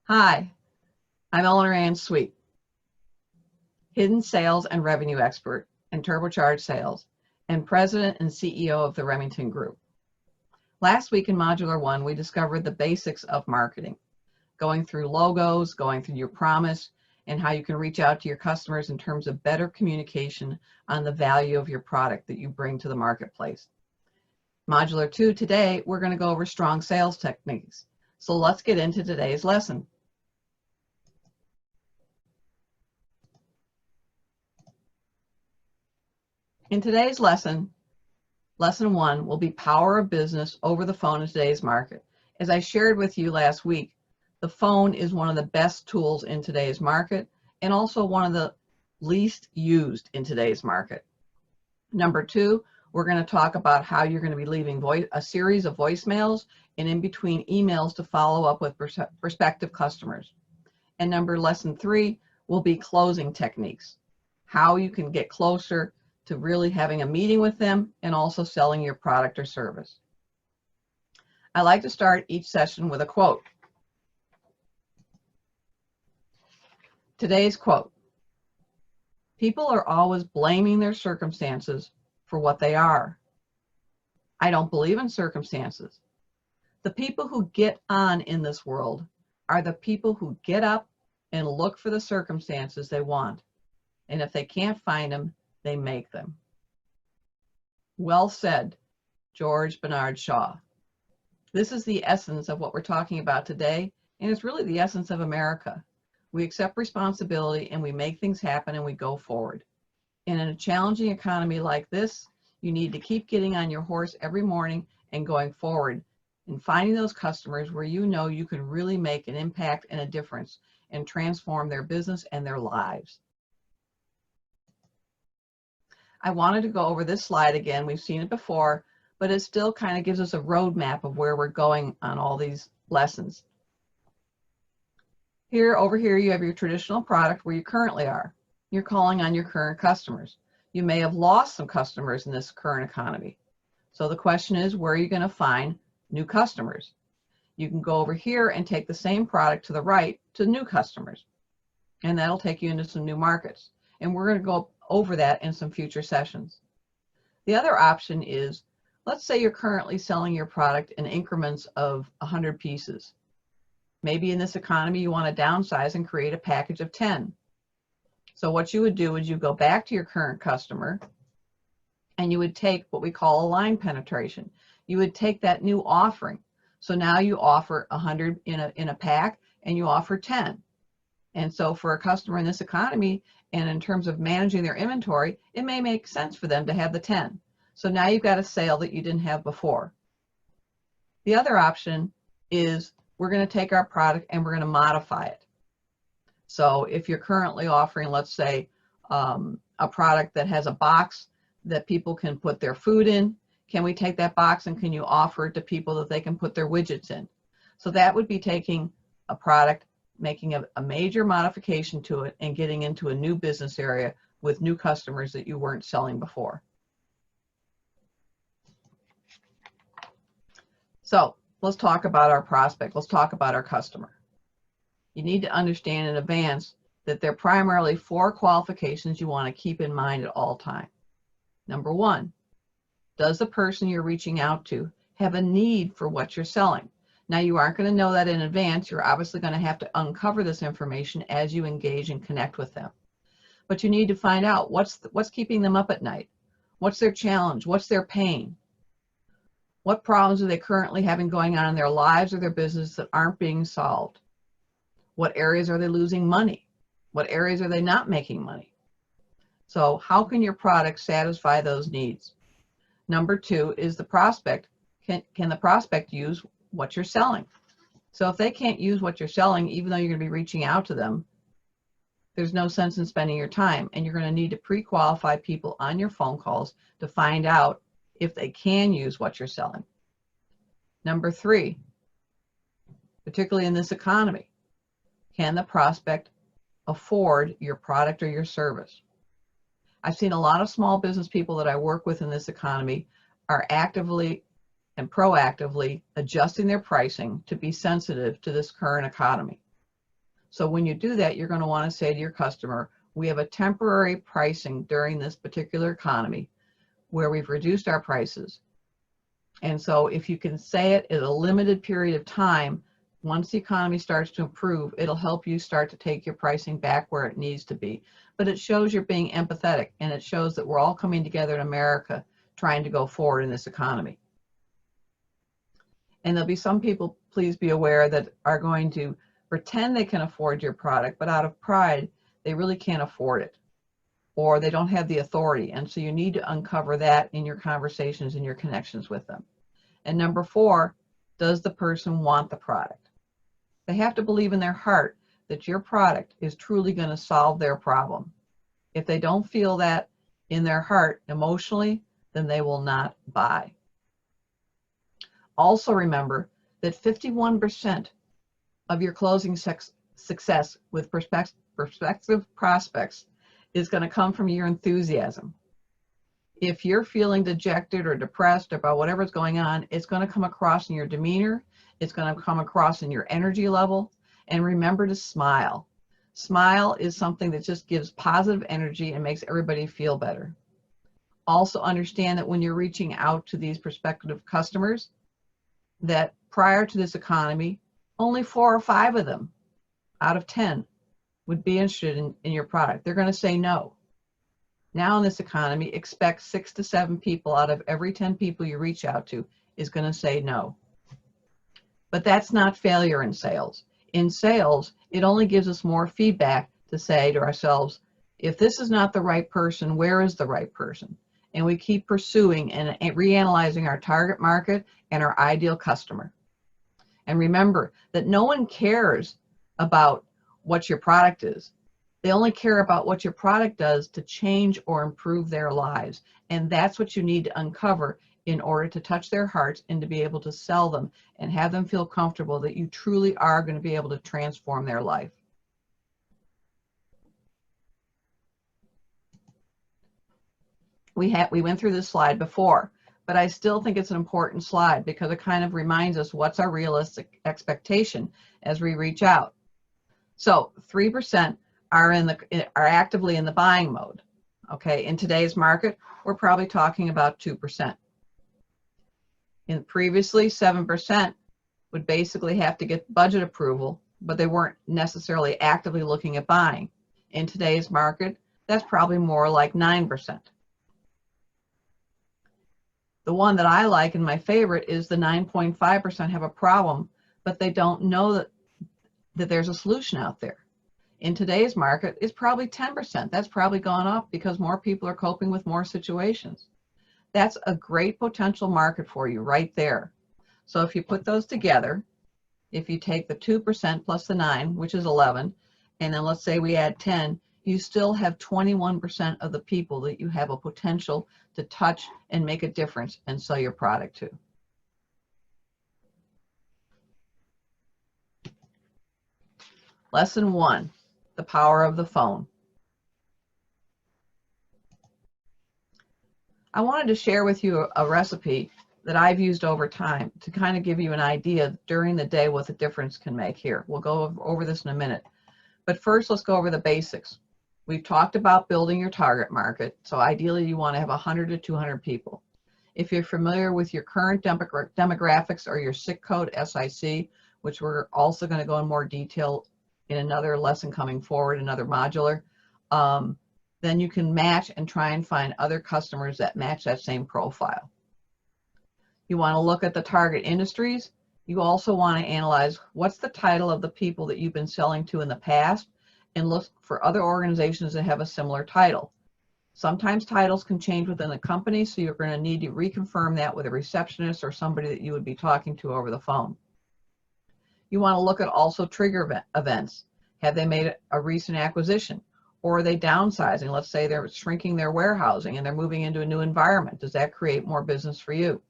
Hi, I'm Eleanor Ann Sweet, Hidden Sales and Revenue Expert in Turbocharged Sales and President and CEO of the Remington Group. Last week in Modular 1, we discovered the basics of marketing, going through logos, going through your promise, and how you can reach out to your customers in terms of better communication on the value of your product that you bring to the marketplace. Modular 2, today, we're going to go over strong sales techniques. So let's get into today's lesson. In today's lesson, lesson 1 will be power of business over the phone in today's market. As I shared with you last week, the phone is one of the best tools in today's market and also one of the least used in today's market. Number 2, we're going to talk about how you're going to be leaving a series of voicemails and in between emails to follow up with prospective customers. And lesson 3 will be closing techniques, how you can get closer to really having a meeting with them and also selling your product or service. I like to start each session with a quote. Today's quote: people are always blaming their circumstances for what they are. I don't believe in circumstances. The people who get on in this world are the people who get up and look for the circumstances they want. And if they can't find them, they make them. Well said, George Bernard Shaw. This is the essence of what we're talking about today, and it's really the essence of America. We accept responsibility and we make things happen and we go forward. And in a challenging economy like this, you need to keep getting on your horse every morning and going forward and finding those customers where you know you can really make an impact and a difference and transform their business and their lives. I wanted to go over this slide again. We've seen it before, but it still kind of gives us a roadmap of where we're going on all these lessons. Over here, you have your traditional product where you currently are. You're calling on your current customers. You may have lost some customers in this current economy. So the question is, where are you going to find new customers? You can go over here and take the same product to the right to new customers, and that'll take you into some new markets. And we're going to go over that in some future sessions. The other option is, let's say you're currently selling your product in increments of 100 pieces. Maybe in this economy you want to downsize and create a package of 10. So what you would do is you go back to your current customer and you would take what we call a line penetration. You would take that new offering. So now you offer 100 in a pack and you offer 10. And so for a customer in this economy, and in terms of managing their inventory, it may make sense for them to have the 10. So now you've got a sale that you didn't have before. The other option is we're going to take our product and we're going to modify it. So if you're currently offering, let's say, a product that has a box that people can put their food in, can we take that box and can you offer it to people that they can put their widgets in? So that would be taking a product, making a major modification to it and getting into a new business area with new customers that you weren't selling before. So let's talk about our prospect. Let's talk about our customer. You need to understand in advance that there are primarily 4 qualifications you want to keep in mind at all times. Number 1, does the person you're reaching out to have a need for what you're selling? Now, you aren't going to know that in advance. You're obviously going to have to uncover this information as you engage and connect with them. But you need to find out what's keeping them up at night. What's their challenge? What's their pain? What problems are they currently having going on in their lives or their business that aren't being solved? What areas are they losing money? What areas are they not making money? So how can your product satisfy those needs? Number 2 is the prospect. Can the prospect use what you're selling? So if they can't use what you're selling, even though you're going to be reaching out to them, there's no sense in spending your time, and you're going to need to pre-qualify people on your phone calls to find out if they can use what you're selling. Number 3, particularly in this economy, can the prospect afford your product or your service? I've seen a lot of small business people that I work with in this economy are actively and proactively adjusting their pricing to be sensitive to this current economy. So when you do that, you're going to want to say to your customer, we have a temporary pricing during this particular economy where we've reduced our prices. And so if you can say it at a limited period of time, once the economy starts to improve, it'll help you start to take your pricing back where it needs to be. But it shows you're being empathetic, and it shows that we're all coming together in America trying to go forward in this economy. And there'll be some people, please be aware, that are going to pretend they can afford your product, but out of pride, they really can't afford it, or they don't have the authority. And so you need to uncover that in your conversations and your connections with them. And number 4, does the person want the product? They have to believe in their heart that your product is truly going to solve their problem. If they don't feel that in their heart emotionally, then they will not buy. Also remember that 51% of your closing success with prospective prospects is going to come from your enthusiasm. If you're feeling dejected or depressed about whatever's going on, it's going to come across in your demeanor. It's going to come across in your energy level. And remember to smile. Smile is something that just gives positive energy and makes everybody feel better. Also understand that when you're reaching out to these prospective customers, that prior to this economy, only 4 or 5 of them out of 10 would be interested in your product. They're going to say no. Now in this economy, expect 6 to 7 people out of every 10 people you reach out to is going to say no. But that's not failure in sales. In sales, it only gives us more feedback to say to ourselves, if this is not the right person, where is the right person? And we keep pursuing and reanalyzing our target market and our ideal customer. And remember that no one cares about what your product is. They only care about what your product does to change or improve their lives. And that's what you need to uncover in order to touch their hearts and to be able to sell them and have them feel comfortable that you truly are going to be able to transform their life. We went through this slide before, but I still think it's an important slide because it kind of reminds us what's our realistic expectation as we reach out. So 3% are actively in the buying mode. Okay, in today's market, we're probably talking about 2%. In previously, 7% would basically have to get budget approval, but they weren't necessarily actively looking at buying. In today's market, that's probably more like 9%. The one that I like and my favorite is the 9.5% have a problem, but they don't know that there's a solution out there. In today's market, it's probably 10%. That's probably gone up because more people are coping with more situations. That's a great potential market for you right there. So if you put those together, if you take the 2% plus the 9, which is 11, and then let's say we add 10, you still have 21% of the people that you have a potential to touch and make a difference and sell your product to. Lesson 1, the power of the phone. I wanted to share with you a recipe that I've used over time to kind of give you an idea during the day what the difference can make here. We'll go over this in a minute. But first, let's go over the basics. We've talked about building your target market. So ideally, you want to have 100 to 200 people. If you're familiar with your current demographics or your SIC code, SIC, which we're also going to go in more detail in another lesson coming forward, another modular, then you can match and try and find other customers that match that same profile. You want to look at the target industries. You also want to analyze what's the title of the people that you've been selling to in the past and look for other organizations that have a similar title. Sometimes titles can change within the company, so you're going to need to reconfirm that with a receptionist or somebody that you would be talking to over the phone. You want to look at also trigger events. Have they made a recent acquisition? Or are they downsizing? Let's say they're shrinking their warehousing and they're moving into a new environment. Does that create more business for you?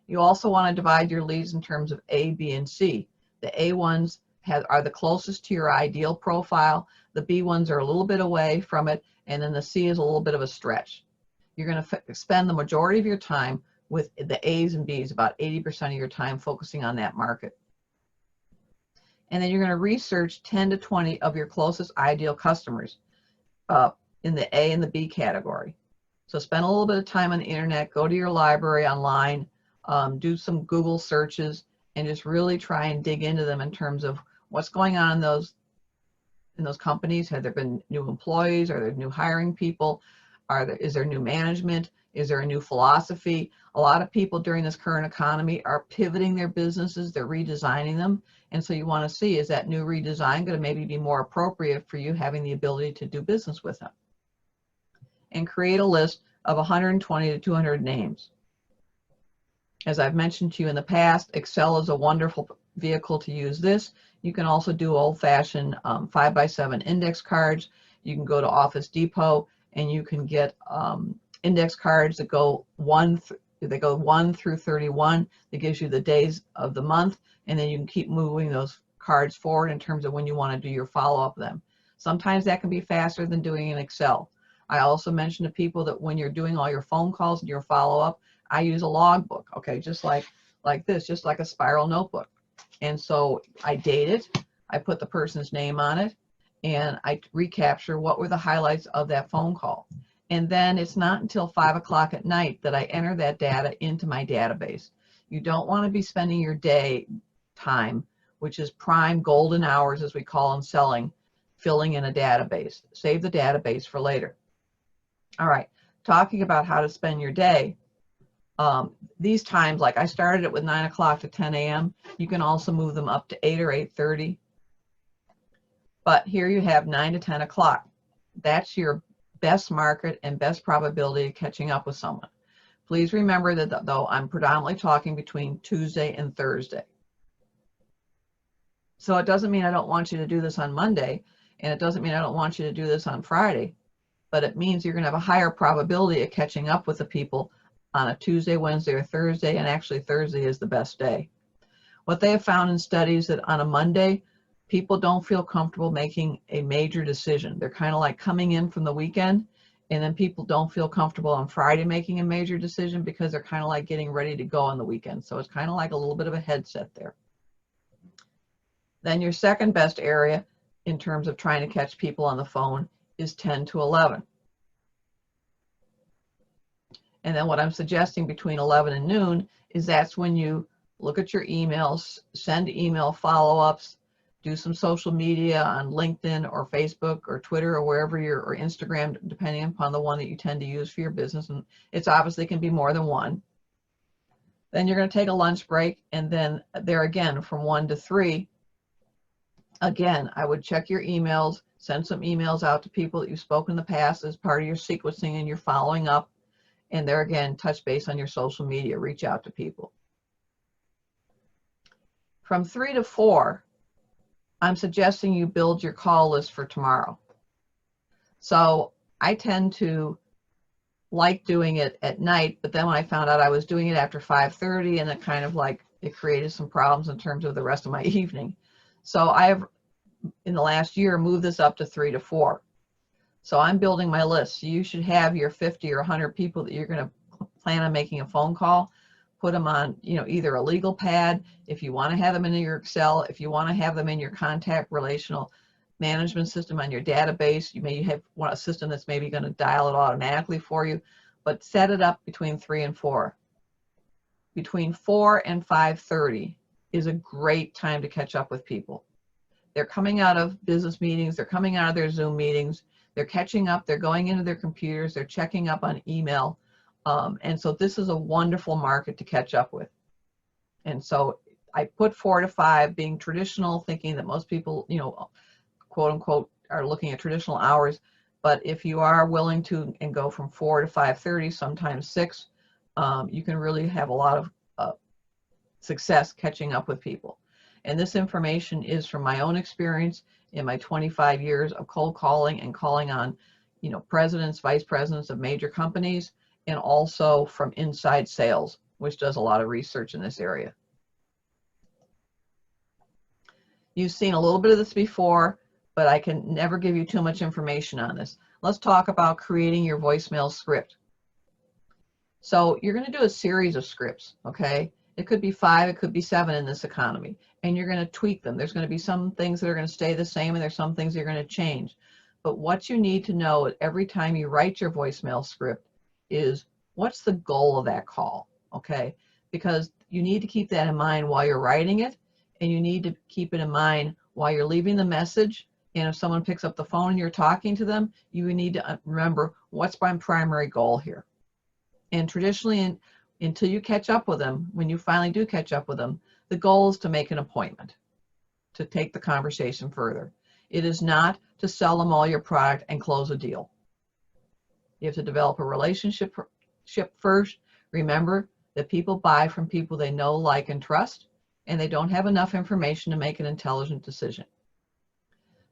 You also want to divide your leads in terms of A, B, and C. The A ones are the closest to your ideal profile. The B ones are a little bit away from it. And then the C is a little bit of a stretch. You're going to spend the majority of your time with the A's and B's, about 80% of your time focusing on that market. And then you're going to research 10 to 20 of your closest ideal customers in the A and the B category. So spend a little bit of time on the internet, go to your library online, do some Google searches, and just really try and dig into them in terms of what's going on in those companies. Have there been new employees? Are there new hiring people? Is there new management? Is there a new philosophy? A lot of people during this current economy are pivoting their businesses, they're redesigning them. And so you want to see, is that new redesign going to maybe be more appropriate for you having the ability to do business with them? And create a list of 120 to 200 names. As I've mentioned to you in the past, Excel is a wonderful vehicle to use this. You can also do old-fashioned 5x7 index cards. You can go to Office Depot and you can get index cards that go 1 through 31. That gives you the days of the month, and then you can keep moving those cards forward in terms of when you want to do your follow-up of them. Sometimes that can be faster than doing in Excel. I also mentioned to people that when you're doing all your phone calls and your follow-up, I use a logbook, okay, just like this, just like a spiral notebook. And so I date it, I put the person's name on it, and I recapture what were the highlights of that phone call. And then it's not until 5 o'clock at night that I enter that data into my database. You don't want to be spending your day time, which is prime golden hours, as we call them, selling, filling in a database. Save the database for later. All right, talking about how to spend your day. These times, like I started it with 9 o'clock to 10 a.m. You can also move them up to 8 or 8:30. But here you have 9 to 10 o'clock. That's your best market and best probability of catching up with someone. Please remember that though I'm predominantly talking between Tuesday and Thursday. So it doesn't mean I don't want you to do this on Monday, and it doesn't mean I don't want you to do this on Friday, but it means you're going to have a higher probability of catching up with the people on a Tuesday, Wednesday, or Thursday, and actually Thursday is the best day. What they have found in studies that on a Monday, people don't feel comfortable making a major decision. They're kind of like coming in from the weekend, and then people don't feel comfortable on Friday making a major decision because they're kind of like getting ready to go on the weekend. So it's kind of like a little bit of a headset there. Then your second best area in terms of trying to catch people on the phone is 10 to 11. And then what I'm suggesting between 11 and noon is that's when you look at your emails, send email follow-ups, do some social media on LinkedIn or Facebook or Twitter or wherever or Instagram, depending upon the one that you tend to use for your business. And it's obviously can be more than one. Then you're going to take a lunch break, and then there again from 1 to 3, again, I would check your emails, send some emails out to people that you've spoken in the past as part of your sequencing and your following up. And there again, touch base on your social media, reach out to people. From 3 to 4, I'm suggesting you build your call list for tomorrow. So I tend to like doing it at night, but then when I found out I was doing it after 5:30, and it kind of like, it created some problems in terms of the rest of my evening. So I have, in the last year, moved this up to 3 to 4. So I'm building my list. So you should have your 50 or 100 people that you're going to plan on making a phone call. Put them on, either a legal pad, if you want to have them in your Excel, if you want to have them in your contact relational management system on your database. You may have a system that's maybe going to dial it automatically for you, but set it up between 3 and 4. Between 4 and 5:30 is a great time to catch up with people. They're coming out of business meetings, they're coming out of their Zoom meetings, they're catching up, they're going into their computers, they're checking up on email. And so this is a wonderful market to catch up with. And so I put 4 to 5 being traditional, thinking that most people, quote unquote, are looking at traditional hours. But if you are willing to and go from 4 to 5:30, sometimes 6, you can really have a lot of success catching up with people. And this information is from my own experience in my 25 years of cold calling and calling on, presidents, vice presidents of major companies, and also from Inside Sales, which does a lot of research in this area. You've seen a little bit of this before, but I can never give you too much information on this. Let's talk about creating your voicemail script. So you're going to do a series of scripts, okay? It could be 5, it could be 7 in this economy, and you're going to tweak them. There's going to be some things that are going to stay the same, and there's some things that are going to change. But what you need to know every time you write your voicemail script is, what's the goal of that call, okay? Because you need to keep that in mind while you're writing it, and you need to keep it in mind while you're leaving the message. And if someone picks up the phone and you're talking to them, you need to remember, what's my primary goal here? And traditionally, until you catch up with them, when you finally do catch up with them, the goal is to make an appointment, to take the conversation further. It is not to sell them all your product and close a deal. You have to develop a relationship first. Remember that people buy from people they know, like, and trust, and they don't have enough information to make an intelligent decision.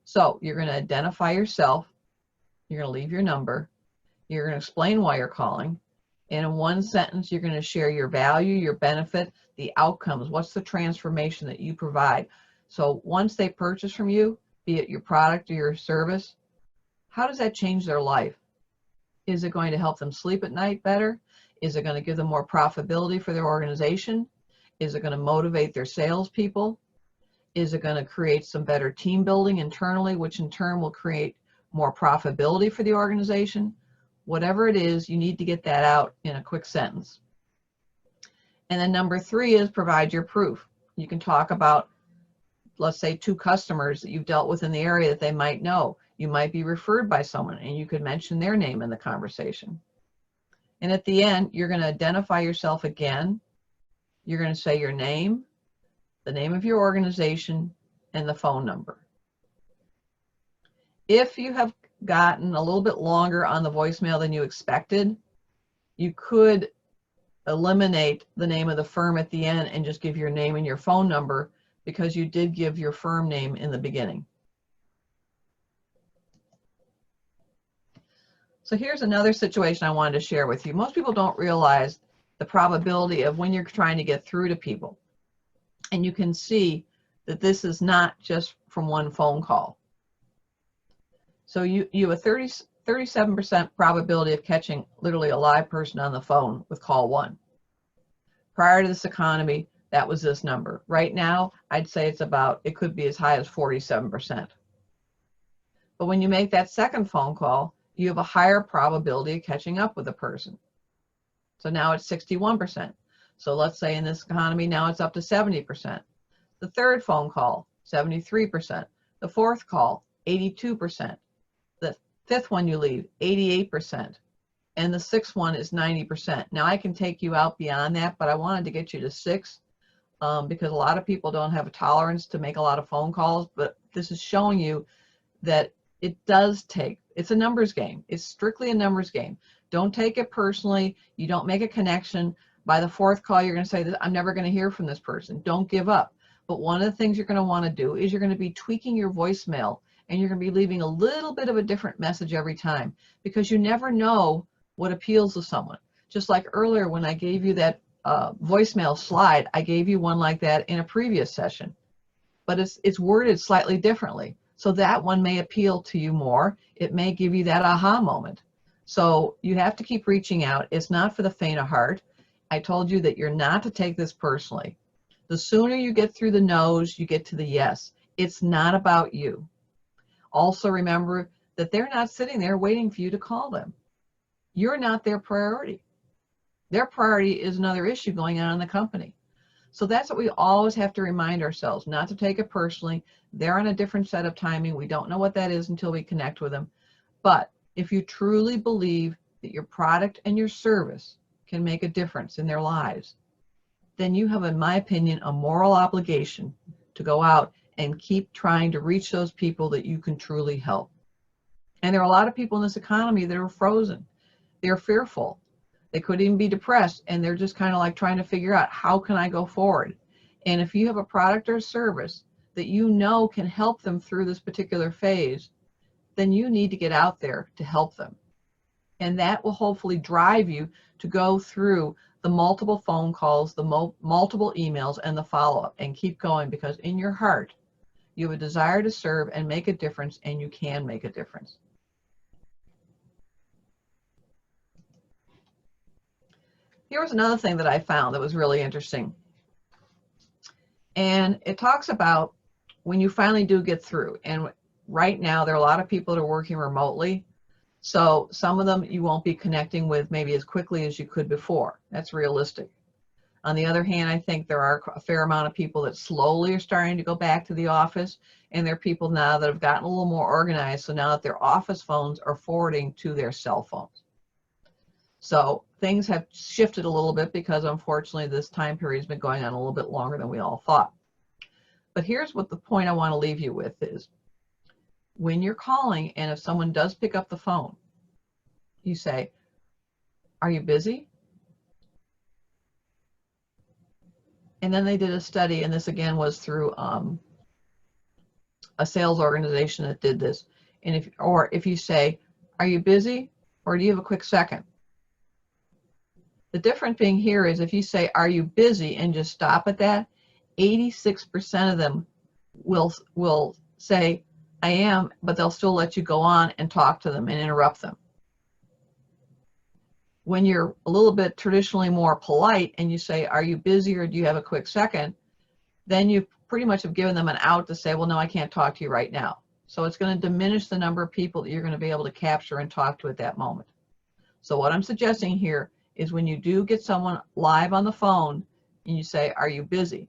So you're going to identify yourself, you're going to leave your number, you're going to explain why you're calling, and in one sentence, you're going to share your value, your benefit, the outcomes. What's the transformation that you provide? So once they purchase from you, be it your product or your service, how does that change their life? Is it going to help them sleep at night better? Is it going to give them more profitability for their organization? Is it going to motivate their salespeople? Is it going to create some better team building internally, which in turn will create more profitability for the organization? Whatever it is, you need to get that out in a quick sentence. And then number 3 is provide your proof. You can talk about, let's say, 2 customers that you've dealt with in the area that they might know. You might be referred by someone, and you could mention their name in the conversation. And at the end, you're going to identify yourself again. You're going to say your name, the name of your organization, and the phone number. If you have gotten a little bit longer on the voicemail than you expected, you could eliminate the name of the firm at the end and just give your name and your phone number, because you did give your firm name in the beginning. So here's another situation I wanted to share with you. Most people don't realize the probability of when you're trying to get through to people. And you can see that this is not just from one phone call. So you have a 37% probability of catching literally a live person on the phone with call 1. Prior to this economy, that was this number. Right now, I'd say it could be as high as 47%. But when you make that second phone call, you have a higher probability of catching up with a person. So now it's 61%. So let's say in this economy, now it's up to 70%. The third phone call, 73%. The fourth call, 82%. The fifth one you leave, 88%. And the sixth one is 90%. Now I can take you out beyond that, but I wanted to get you to 6 because a lot of people don't have a tolerance to make a lot of phone calls, but this is showing you that it does take, it's a numbers game. It's strictly a numbers game. Don't take it personally. You don't make a connection. By the fourth call, you're going to say that I'm never going to hear from this person. Don't give up. But one of the things you're going to want to do is you're going to be tweaking your voicemail, and you're going to be leaving a little bit of a different message every time, because you never know what appeals to someone. Just like earlier when I gave you that voicemail slide, I gave you one like that in a previous session, but it's worded slightly differently. So that one may appeal to you more. It may give you that aha moment. So you have to keep reaching out. It's not for the faint of heart. I told you that you're not to take this personally. The sooner you get through the no's, you get to the yes. It's not about you. Also remember that they're not sitting there waiting for you to call them. You're not their priority. Their priority is another issue going on in the company. So that's what we always have to remind ourselves, not to take it personally. They're on a different set of timing. We don't know what that is until we connect with them. But if you truly believe that your product and your service can make a difference in their lives, then you have, in my opinion, a moral obligation to go out and keep trying to reach those people that you can truly help. And there are a lot of people in this economy that are frozen. They're fearful. They could even be depressed, and they're just kind of like trying to figure out, how can I go forward? And if you have a product or service that you know can help them through this particular phase, then you need to get out there to help them. And that will hopefully drive you to go through the multiple phone calls, the multiple emails, and the follow-up, and keep going, because in your heart, you have a desire to serve and make a difference, and you can make a difference. Here was another thing that I found that was really interesting. And it talks about when you finally do get through. And right now, there are a lot of people that are working remotely. So some of them you won't be connecting with maybe as quickly as you could before. That's realistic. On the other hand, I think there are a fair amount of people that slowly are starting to go back to the office, and there are people now that have gotten a little more organized. So now that their office phones are forwarding to their cell phones. So things have shifted a little bit because unfortunately this time period has been going on a little bit longer than we all thought. But here's what the point I want to leave you with is, when you're calling and if someone does pick up the phone, you say, "Are you busy?" And then they did a study, and this again was through a sales organization that did this. And if you say, "Are you busy?" or "Do you have a quick second?" The difference being here is if you say, "Are you busy?" and just stop at that, 86% of them will say, "I am," but they'll still let you go on and talk to them and interrupt them. When you're a little bit traditionally more polite and you say, "Are you busy?" or "Do you have a quick second?" then you pretty much have given them an out to say, "Well, no, I can't talk to you right now." So it's going to diminish the number of people that you're going to be able to capture and talk to at that moment. So what I'm suggesting here is when you do get someone live on the phone and you say, "Are you busy?"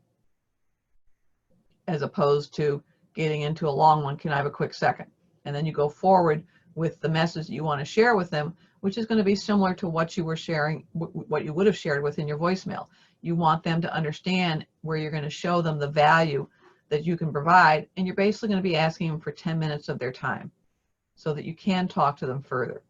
as opposed to getting into a long one, "Can I have a quick second?" And then you go forward with the message that you want to share with them, which is going to be similar to what you were sharing, what you would have shared within your voicemail. You want them to understand where you're going to show them the value that you can provide, and you're basically going to be asking them for 10 minutes of their time so that you can talk to them further.